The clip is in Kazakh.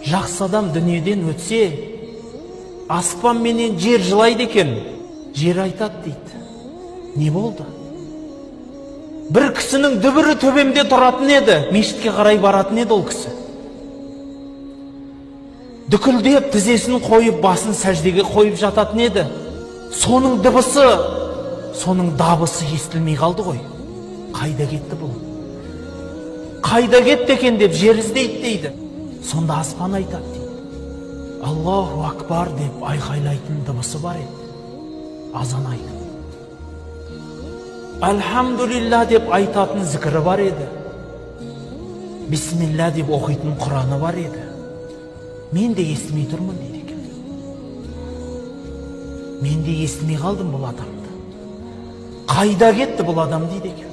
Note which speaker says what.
Speaker 1: жақсы адам дүниеден өтсе, аспан менен жер жылайды екен. Жер айтады дейді. Не болды? Бір кісінің дүбірі төбемде тұратын еді, мешітке қарай баратын еді ол кісі. Дүкілдеп тізесін қойып, басын сәждеге қойып жататын еді. Соның дыбысы, соның дабысы естілмей қалды ғой. Қайда кетті бұл? Қайда кетті екен деп жер іздейді дейді. Сонда аспан айтады дейді. Аллаху акбар деп айқайлайтын дыбысы бар еді. Азан айтып. Альхамдулилла деп айтатын зікірі бар еді. Бисмилла деп оқитын Құраны бар еді. Мен де естімей тұрмын дейді екен. Мен де естімей қалдым бұл адамды. Қайда кетті бұл адам дейді екен.